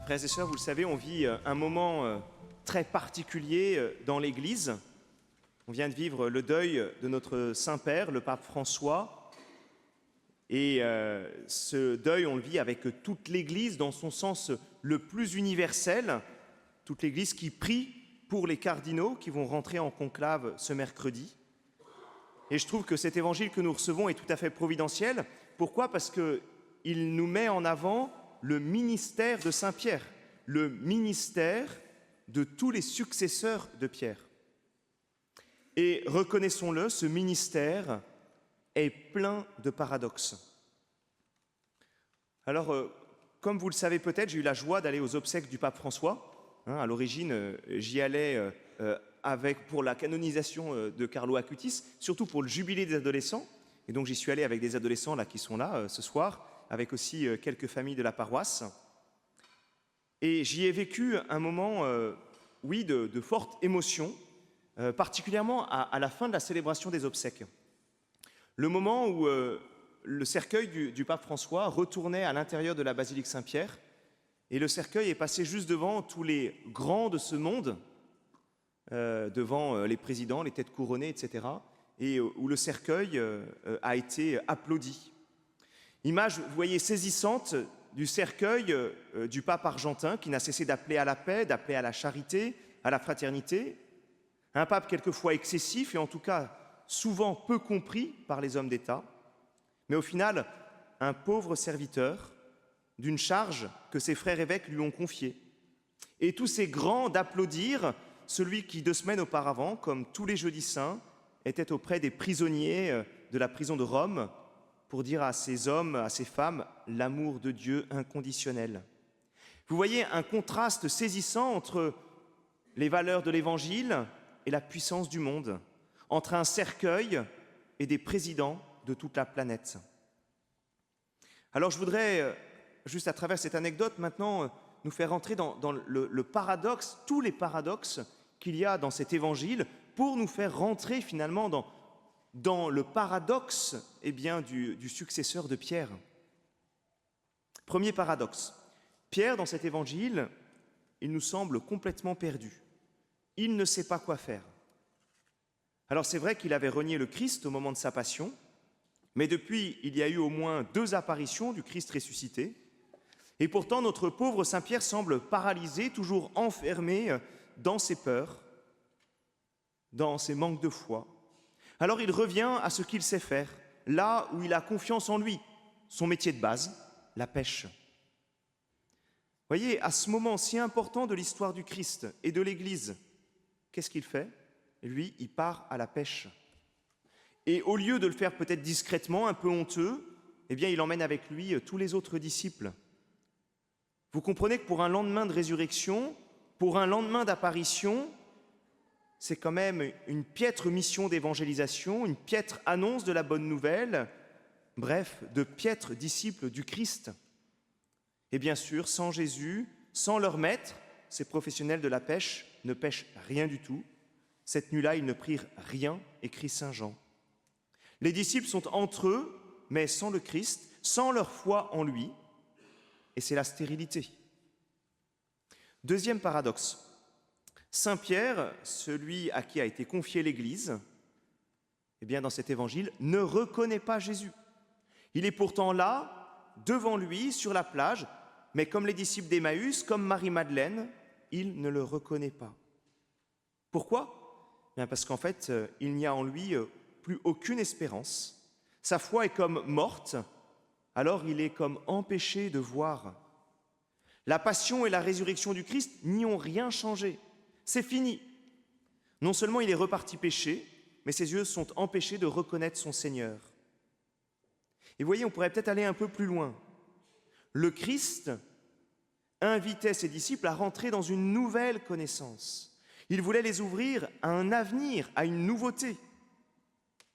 Frères et sœurs, vous le savez, on vit un moment très particulier dans l'Église. On vient de vivre le deuil de notre Saint-Père, le pape François. Et ce deuil, on le vit avec toute l'Église dans son sens le plus universel. Toute l'Église qui prie pour les cardinaux qui vont rentrer en conclave ce mercredi. Et je trouve que cet évangile que nous recevons est tout à fait providentiel. Pourquoi ? Parce qu'il nous met en avant le ministère de Saint Pierre, le ministère de tous les successeurs de Pierre. Et reconnaissons-le, ce ministère est plein de paradoxes. Alors, comme vous le savez peut-être, j'ai eu la joie d'aller aux obsèques du pape François. À l'origine, j'y allais pour la canonisation de Carlo Acutis, surtout pour le jubilé des adolescents. Et donc j'y suis allé avec des adolescents là, qui sont là ce soir, avec aussi quelques familles de la paroisse. Et j'y ai vécu un moment, de forte émotion, particulièrement à la fin de la célébration des obsèques. Le moment où le cercueil du pape François retournait à l'intérieur de la basilique Saint-Pierre, et le cercueil est passé juste devant tous les grands de ce monde, devant les présidents, les têtes couronnées, etc., et où le cercueil a été applaudi. Image, vous voyez, saisissante du cercueil du pape argentin qui n'a cessé d'appeler à la paix, d'appeler à la charité, à la fraternité. Un pape quelquefois excessif et en tout cas souvent peu compris par les hommes d'État, mais au final un pauvre serviteur d'une charge que ses frères évêques lui ont confiée. Et tous ces grands d'applaudir celui qui 2 semaines auparavant, comme tous les jeudis saints, était auprès des prisonniers de la prison de Rome pour dire à ces hommes, à ces femmes, l'amour de Dieu inconditionnel. Vous voyez un contraste saisissant entre les valeurs de l'Évangile et la puissance du monde, entre un cercueil et des présidents de toute la planète. Alors je voudrais, juste à travers cette anecdote, maintenant nous faire entrer dans le paradoxe, tous les paradoxes qu'il y a dans cet évangile, pour nous faire rentrer finalement dans le paradoxe du successeur de Pierre. Premier paradoxe. Pierre, dans cet évangile, il nous semble complètement perdu. Il ne sait pas quoi faire. Alors c'est vrai qu'il avait renié le Christ au moment de sa passion, mais depuis, il y a eu au moins 2 apparitions du Christ ressuscité. Et pourtant, notre pauvre Saint Pierre semble paralysé, toujours enfermé dans ses peurs, dans ses manques de foi. Alors il revient à ce qu'il sait faire, là où il a confiance en lui, son métier de base, la pêche. Voyez, à ce moment si important de l'histoire du Christ et de l'Église, qu'est-ce qu'il fait ? Lui, il part à la pêche. Et au lieu de le faire peut-être discrètement, un peu honteux, il emmène avec lui tous les autres disciples. Vous comprenez que pour un lendemain de résurrection, pour un lendemain d'apparition, c'est quand même une piètre mission d'évangélisation, une piètre annonce de la bonne nouvelle, bref, de piètres disciples du Christ. Et bien sûr, sans Jésus, sans leur maître, ces professionnels de la pêche ne pêchent rien du tout. Cette nuit-là, ils ne prirent rien, écrit saint Jean. Les disciples sont entre eux, mais sans le Christ, sans leur foi en lui, et c'est la stérilité. Deuxième paradoxe. Saint Pierre, celui à qui a été confiée l'Église, dans cet évangile, ne reconnaît pas Jésus. Il est pourtant là, devant lui, sur la plage, mais comme les disciples d'Emmaüs, comme Marie-Madeleine, il ne le reconnaît pas. Pourquoi ? Parce qu'en fait, il n'y a en lui plus aucune espérance. Sa foi est comme morte, alors il est comme empêché de voir. La passion et la résurrection du Christ n'y ont rien changé. C'est fini. Non seulement il est reparti pécher, mais ses yeux sont empêchés de reconnaître son Seigneur. Et vous voyez, on pourrait peut-être aller un peu plus loin. Le Christ invitait ses disciples à rentrer dans une nouvelle connaissance. Il voulait les ouvrir à un avenir, à une nouveauté.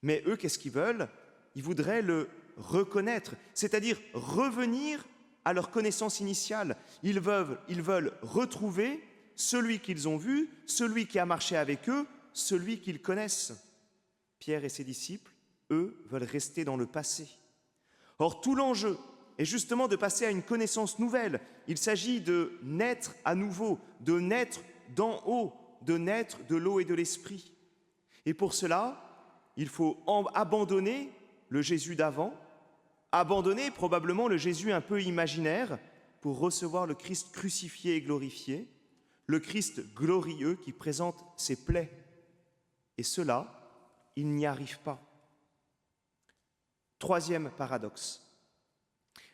Mais eux, qu'est-ce qu'ils veulent ? Ils voudraient le reconnaître, c'est-à-dire revenir à leur connaissance initiale. Ils veulent retrouver celui qu'ils ont vu, celui qui a marché avec eux, celui qu'ils connaissent. Pierre et ses disciples, eux, veulent rester dans le passé. Or, tout l'enjeu est justement de passer à une connaissance nouvelle. Il s'agit de naître à nouveau, de naître d'en haut, de naître de l'eau et de l'esprit. Et pour cela, il faut abandonner le Jésus d'avant, abandonner probablement le Jésus un peu imaginaire pour recevoir le Christ crucifié et glorifié, le Christ glorieux qui présente ses plaies. Et cela, il n'y arrive pas. Troisième paradoxe.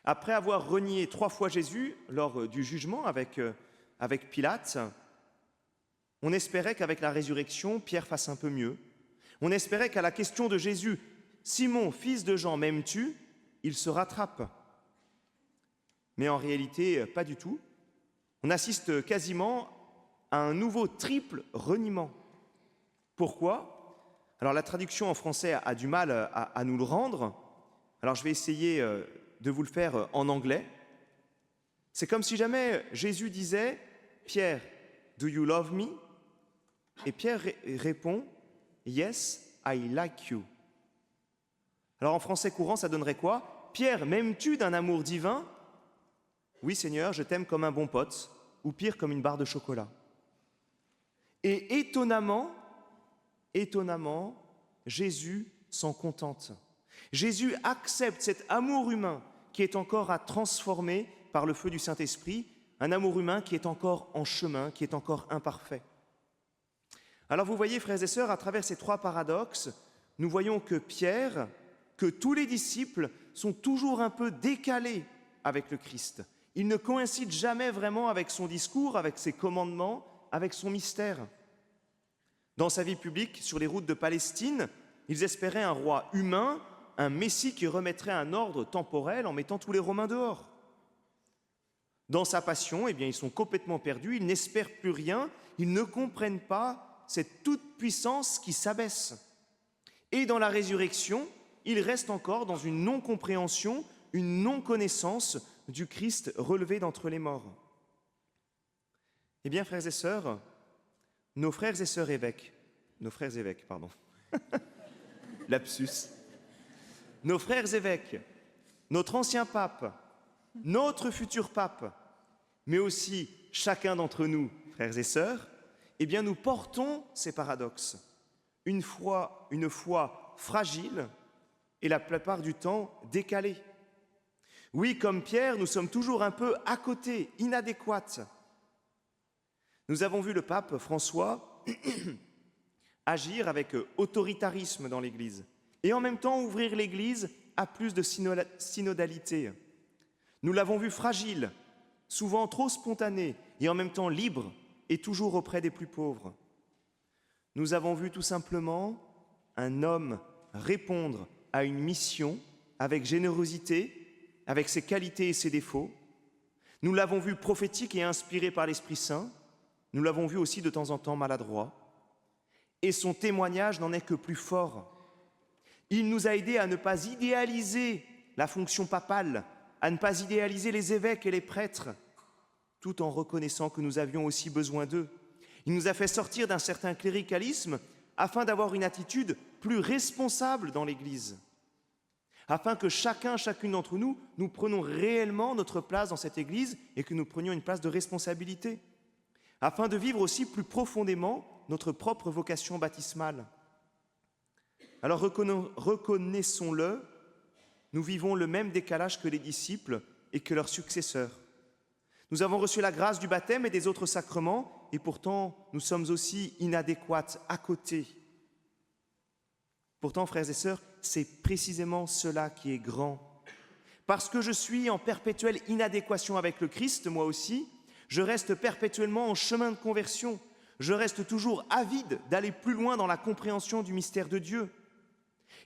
Après avoir renié 3 fois Jésus lors du jugement avec Pilate, on espérait qu'avec la résurrection, Pierre fasse un peu mieux. On espérait qu'à la question de Jésus, « Simon, fils de Jean, m'aimes-tu ?» il se rattrape. Mais en réalité, pas du tout. On assiste quasiment à un nouveau triple reniement. Pourquoi? Alors la traduction en français a du mal à nous le rendre. Alors je vais essayer de vous le faire en anglais. C'est comme si jamais Jésus disait « Pierre, do you love me ?» Et Pierre répond « Yes, I like you ». Alors en français courant, ça donnerait quoi? « Pierre, m'aimes-tu d'un amour divin ?» Oui, Seigneur, je t'aime comme un bon pote, ou pire, comme une barre de chocolat. Et étonnamment, Jésus s'en contente. Jésus accepte cet amour humain qui est encore à transformer par le feu du Saint-Esprit, un amour humain qui est encore en chemin, qui est encore imparfait. Alors vous voyez, frères et sœurs, à travers ces 3 paradoxes, nous voyons que Pierre, que tous les disciples sont toujours un peu décalés avec le Christ. Ils ne coïncident jamais vraiment avec son discours, avec ses commandements, avec son mystère. Dans sa vie publique, sur les routes de Palestine, ils espéraient un roi humain, un Messie qui remettrait un ordre temporel en mettant tous les Romains dehors. Dans sa passion, ils sont complètement perdus, ils n'espèrent plus rien, ils ne comprennent pas cette toute-puissance qui s'abaisse. Et dans la résurrection, ils restent encore dans une non-compréhension, une non-connaissance du Christ relevé d'entre les morts. Eh bien, frères et sœurs, nos frères évêques, lapsus, nos frères évêques, notre ancien pape, notre futur pape, mais aussi chacun d'entre nous, frères et sœurs, eh bien, nous portons ces paradoxes. Une foi fragile et la plupart du temps décalée. Oui, comme Pierre, nous sommes toujours un peu à côté, inadéquates. Nous avons vu le pape François agir avec autoritarisme dans l'Église et en même temps ouvrir l'Église à plus de synodalité. Nous l'avons vu fragile, souvent trop spontané et en même temps libre et toujours auprès des plus pauvres. Nous avons vu tout simplement un homme répondre à une mission avec générosité, avec ses qualités et ses défauts. Nous l'avons vu prophétique et inspiré par l'Esprit Saint. Nous l'avons vu aussi de temps en temps maladroit. Et son témoignage n'en est que plus fort. Il nous a aidés à ne pas idéaliser la fonction papale, à ne pas idéaliser les évêques et les prêtres, tout en reconnaissant que nous avions aussi besoin d'eux. Il nous a fait sortir d'un certain cléricalisme afin d'avoir une attitude plus responsable dans l'Église, afin que chacune d'entre nous, nous prenions réellement notre place dans cette Église et que nous prenions une place de responsabilité, afin de vivre aussi plus profondément notre propre vocation baptismale. Alors reconnaissons-le, nous vivons le même décalage que les disciples et que leurs successeurs. Nous avons reçu la grâce du baptême et des autres sacrements, et pourtant nous sommes aussi inadéquates, à côté. Pourtant, frères et sœurs, c'est précisément cela qui est grand. Parce que je suis en perpétuelle inadéquation avec le Christ, moi aussi, je reste perpétuellement en chemin de conversion. Je reste toujours avide d'aller plus loin dans la compréhension du mystère de Dieu.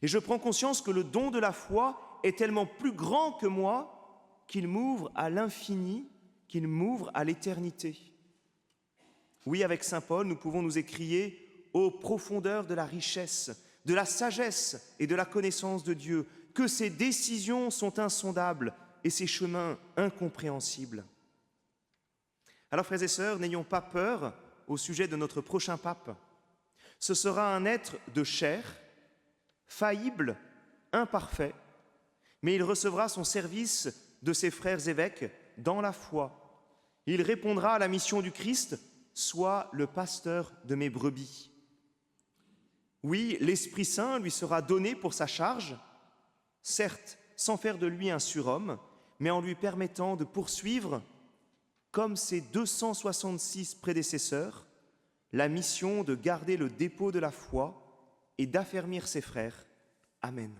Et je prends conscience que le don de la foi est tellement plus grand que moi qu'il m'ouvre à l'infini, qu'il m'ouvre à l'éternité. Oui, avec saint Paul, nous pouvons nous écrier aux profondeurs de la richesse, de la sagesse et de la connaissance de Dieu, que ses décisions sont insondables et ses chemins incompréhensibles. Alors, frères et sœurs, n'ayons pas peur au sujet de notre prochain pape. Ce sera un être de chair, faillible, imparfait, mais il recevra son service de ses frères évêques dans la foi. Il répondra à la mission du Christ, « Sois le pasteur de mes brebis ». Oui, l'Esprit Saint lui sera donné pour sa charge, certes sans faire de lui un surhomme, mais en lui permettant de poursuivre, comme ses 266 prédécesseurs, la mission de garder le dépôt de la foi et d'affermir ses frères. Amen.